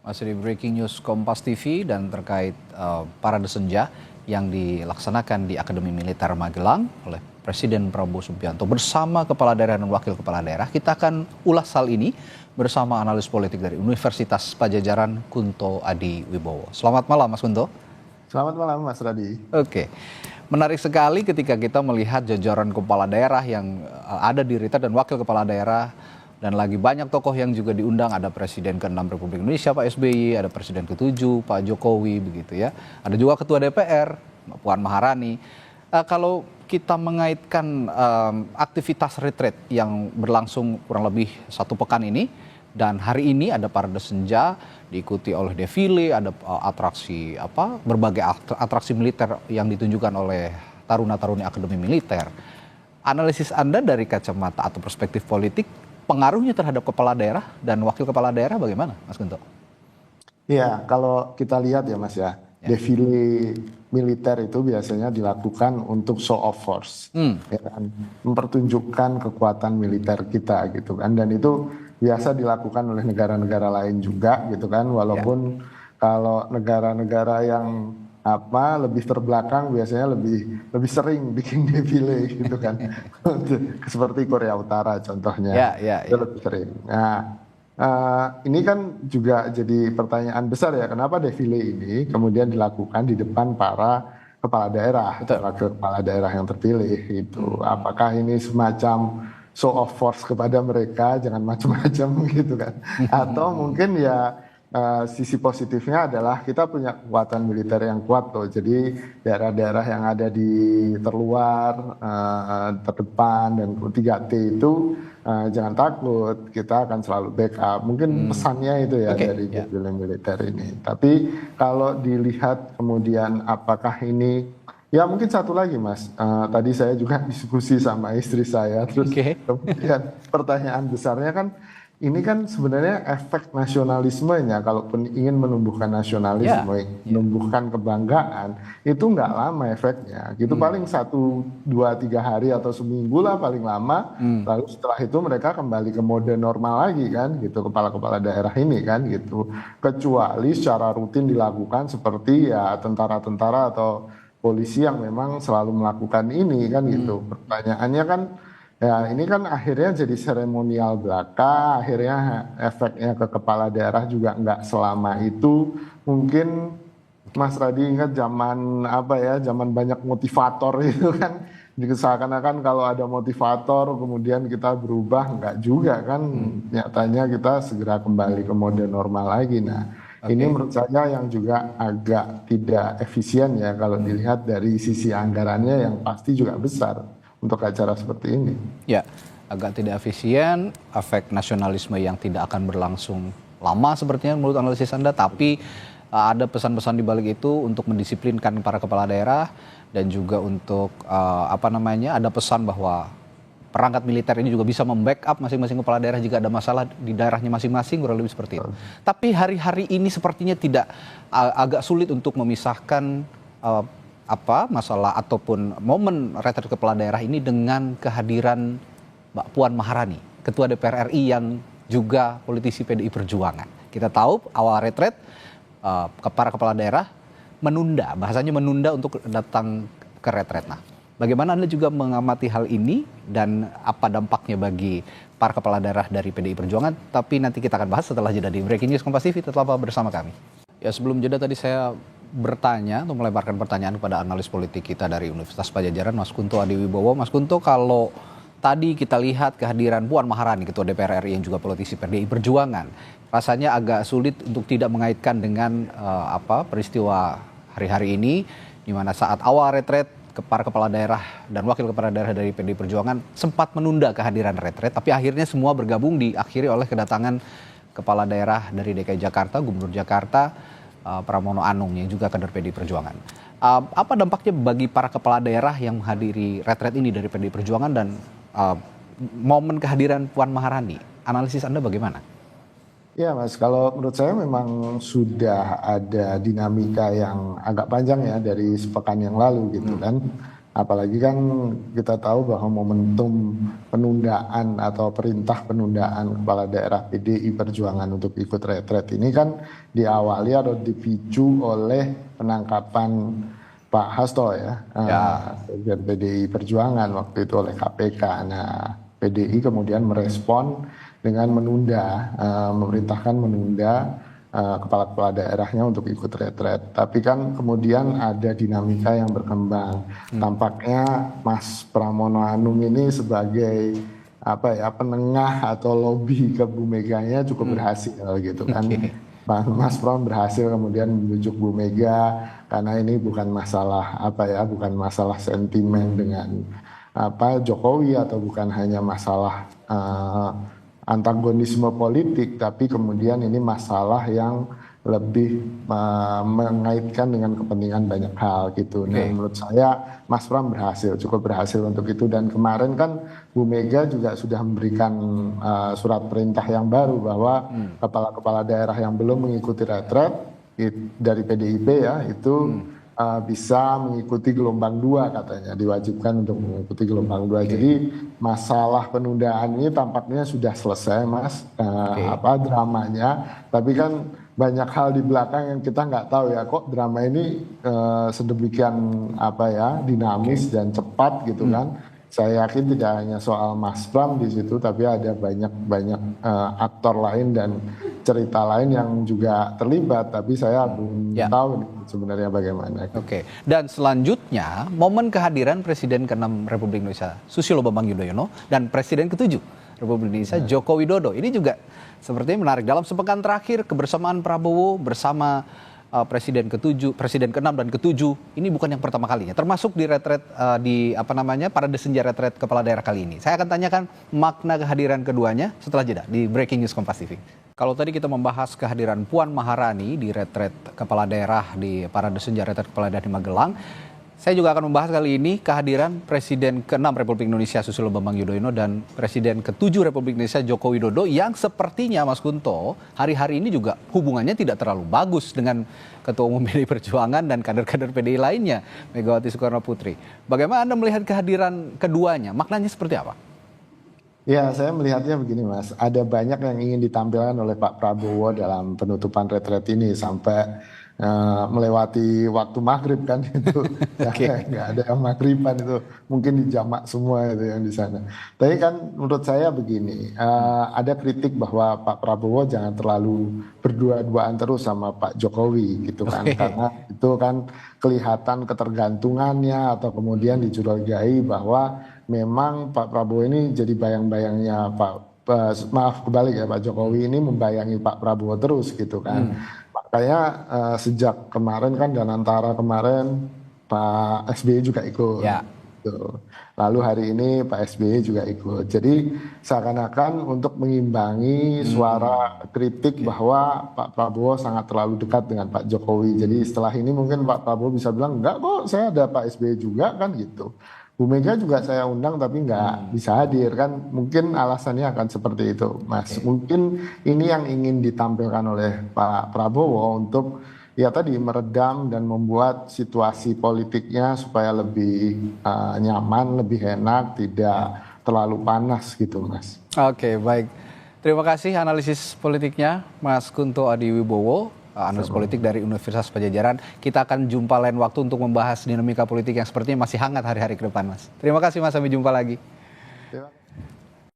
Masih di Breaking News Kompas TV dan terkait Parade Senja yang dilaksanakan di Akademi Militer Magelang oleh Presiden Prabowo Subianto bersama Kepala Daerah dan Wakil Kepala Daerah. Kita akan ulas hal ini bersama analis politik dari Universitas Padjadjaran, Kunto Adi Wibowo. Selamat malam Mas Kunto. Selamat malam Mas Radi. Oke, menarik sekali ketika kita melihat jajaran kepala daerah yang ada di Retret dan Wakil Kepala Daerah. Dan lagi banyak tokoh yang juga diundang, ada Presiden ke-6 Republik Indonesia Pak SBY, ada Presiden ke-7 Pak Jokowi begitu ya. Ada juga Ketua DPR Puan Maharani. Kalau kita mengaitkan aktivitas retret yang berlangsung kurang lebih 1 pekan ini, dan hari ini ada Parade Senja diikuti oleh defile, ada atraksi berbagai atraksi militer yang ditunjukkan oleh taruna-taruni Akademi Militer. Analisis Anda dari kacamata atau perspektif politik, pengaruhnya terhadap kepala daerah dan wakil kepala daerah bagaimana, Mas Kunto? Iya, kalau kita lihat ya Mas ya, defile militer itu biasanya dilakukan untuk show of force, ya kan? Mempertunjukkan kekuatan militer kita gitu kan, dan itu biasa dilakukan oleh negara-negara lain juga gitu kan, walaupun kalau negara-negara yang lebih terbelakang biasanya lebih sering bikin defile gitu kan. Seperti Korea Utara contohnya. Itu lebih sering. Nah, ini kan juga jadi pertanyaan besar ya, kenapa defile ini kemudian dilakukan di depan para kepala daerah, wakil kepala daerah yang terpilih itu. Apakah ini semacam show of force kepada mereka, jangan macam-macam gitu kan. Atau mungkin ya sisi positifnya adalah kita punya kekuatan militer yang kuat loh. Jadi daerah-daerah yang ada di terluar, terdepan dan 3T itu jangan takut, kita akan selalu backup. Mungkin pesannya itu ya dari defile militer ini. Tapi kalau dilihat kemudian apakah ini, ya mungkin satu lagi Mas, tadi saya juga diskusi sama istri saya, terus kemudian pertanyaan besarnya kan, ini kan sebenarnya efek nasionalismenya, kalaupun ingin menumbuhkan nasionalisme, menumbuhkan kebanggaan, itu nggak lama efeknya. Gitu paling 1, 2, 3 hari atau seminggu lah paling lama. Lalu setelah itu mereka kembali ke mode normal lagi kan, gitu kepala-kepala daerah ini kan, gitu. Kecuali secara rutin dilakukan seperti ya tentara-tentara atau polisi yang memang selalu melakukan ini kan gitu. Pertanyaannya kan, ya ini kan akhirnya jadi seremonial belaka, akhirnya efeknya ke kepala daerah juga nggak selama itu. Mungkin Mas Radi ingat zaman zaman banyak motivator itu kan, seakan-akan kalau ada motivator kemudian kita berubah, nggak juga kan, nyatanya kita segera kembali ke mode normal lagi. Nah ini menurut saya yang juga agak tidak efisien ya kalau dilihat dari sisi anggarannya yang pasti juga besar untuk acara seperti ini. Ya, agak tidak efisien, efek nasionalisme yang tidak akan berlangsung lama sepertinya menurut analisis Anda, tapi ada pesan-pesan di balik itu untuk mendisiplinkan para kepala daerah dan juga untuk ada pesan bahwa perangkat militer ini juga bisa membackup masing-masing kepala daerah jika ada masalah di daerahnya masing-masing, kurang lebih seperti itu. Tapi hari-hari ini sepertinya tidak, agak sulit untuk memisahkan masalah ataupun momen retret kepala daerah ini dengan kehadiran Mbak Puan Maharani, Ketua DPR RI yang juga politisi PDI Perjuangan. Kita tahu awal retret para kepala daerah bahasanya menunda untuk datang ke retret. Nah, bagaimana Anda juga mengamati hal ini dan apa dampaknya bagi para kepala daerah dari PDI Perjuangan? Tapi nanti kita akan bahas setelah jeda di Breaking News Kompas TV. Tetaplah bersama kami. Ya, sebelum jeda tadi saya bertanya atau melebarkan pertanyaan kepada analis politik kita dari Universitas Padjadjaran, Mas Kunto Adi Wibowo. Mas Kunto, kalau tadi kita lihat kehadiran Puan Maharani, Ketua DPR RI yang juga politisi PDI Perjuangan, rasanya agak sulit untuk tidak mengaitkan dengan peristiwa hari-hari ini, di mana saat awal retret para kepala daerah dan wakil kepala daerah dari PDI Perjuangan sempat menunda kehadiran retret, tapi akhirnya semua bergabung diakhiri oleh kedatangan kepala daerah dari DKI Jakarta, Gubernur Jakarta, Pramono Anung yang juga kader PDI Perjuangan. Apa dampaknya bagi para kepala daerah yang menghadiri retret ini dari PDI Perjuangan dan momen kehadiran Puan Maharani? Analisis Anda bagaimana? Ya Mas, kalau menurut saya memang sudah ada dinamika yang agak panjang ya dari sepekan yang lalu gitu kan. Apalagi kan kita tahu bahwa momentum penundaan atau perintah penundaan kepala daerah PDI Perjuangan untuk ikut retret ini kan diawali atau dipicu oleh penangkapan Pak Hasto ya, Sekjen PDI Perjuangan waktu itu oleh KPK. Nah, PDI kemudian merespon dengan menunda, memerintahkan menunda kepala-kepala daerahnya untuk ikut retret. Tapi kan kemudian ada dinamika yang berkembang. Tampaknya Mas Pramono Anung ini sebagai penengah atau lobby ke Bu Meganya cukup berhasil gitu kan. Mas Pram berhasil kemudian membujuk Bu Mega karena ini bukan masalah bukan masalah sentimen dengan Jokowi atau bukan hanya masalah antagonisme politik, tapi kemudian ini masalah yang lebih mengaitkan dengan kepentingan banyak hal gitu. Nah, menurut saya Mas Pram cukup berhasil untuk itu, dan kemarin kan Bu Mega juga sudah memberikan surat perintah yang baru bahwa kepala-kepala daerah yang belum mengikuti retret dari PDIP ya itu bisa mengikuti gelombang 2 katanya, diwajibkan untuk mengikuti gelombang 2. Jadi masalah penundaan ini tampaknya sudah selesai Mas, dramanya. Tapi kan banyak hal di belakang yang kita nggak tahu ya, kok drama ini sedemikian dinamis dan cepat gitu kan. Saya yakin tidak hanya soal Mas Pram di situ, tapi ada banyak aktor lain dan cerita lain yang juga terlibat. Tapi saya belum tahu sebenarnya bagaimana. Oke. Dan selanjutnya momen kehadiran Presiden ke-6 Republik Indonesia Susilo Bambang Yudhoyono dan Presiden ke-7 Republik Indonesia Joko Widodo. Ini juga sepertinya menarik. Dalam sepekan terakhir kebersamaan Prabowo bersama Presiden ke-7, Presiden ke-6 dan ke-7 ini bukan yang pertama kalinya, termasuk di retret parade senja retret kepala daerah kali ini. Saya akan tanyakan makna kehadiran keduanya setelah jeda di Breaking News Kompas TV. Kalau tadi kita membahas kehadiran Puan Maharani di retret kepala daerah di parade senja retret kepala daerah di Magelang, saya juga akan membahas kali ini kehadiran Presiden ke-6 Republik Indonesia Susilo Bambang Yudhoyono dan Presiden ke-7 Republik Indonesia Joko Widodo yang sepertinya Mas Kunto hari-hari ini juga hubungannya tidak terlalu bagus dengan Ketua Umum PDI Perjuangan dan kader-kader PDI lainnya, Megawati Soekarno Putri. Bagaimana Anda melihat kehadiran keduanya? Maknanya seperti apa? Ya, saya melihatnya begini Mas, ada banyak yang ingin ditampilkan oleh Pak Prabowo dalam penutupan retret ini sampai melewati waktu maghrib kan itu. Nggak ada yang maghriban itu, mungkin dijamak semua itu yang di sana. Tapi kan menurut saya begini, ada kritik bahwa Pak Prabowo jangan terlalu berdua-duaan terus sama Pak Jokowi gitu kan, karena itu kan kelihatan ketergantungannya atau kemudian dicurigai bahwa memang Pak Prabowo ini jadi bayang-bayangnya Pak Jokowi ini membayangi Pak Prabowo terus gitu kan. Makanya sejak kemarin kan dan antara kemarin Pak SBY juga ikut. Lalu hari ini Pak SBY juga ikut. Jadi seakan-akan untuk mengimbangi suara kritik bahwa Pak Prabowo sangat terlalu dekat dengan Pak Jokowi. Jadi setelah ini mungkin Pak Prabowo bisa bilang, enggak kok saya ada Pak SBY juga kan gitu. Bu Mega juga saya undang tapi nggak bisa hadir kan, mungkin alasannya akan seperti itu Mas. Mungkin ini yang ingin ditampilkan oleh Pak Prabowo untuk meredam dan membuat situasi politiknya supaya lebih nyaman, lebih enak, tidak terlalu panas gitu Mas. Oke, baik. Terima kasih analisis politiknya Mas Kunto Adiwibowo, analis politik dari Universitas Padjadjaran. Kita akan jumpa lain waktu untuk membahas dinamika politik yang sepertinya masih hangat hari-hari ke depan Mas. Terima kasih Mas, sampai jumpa lagi.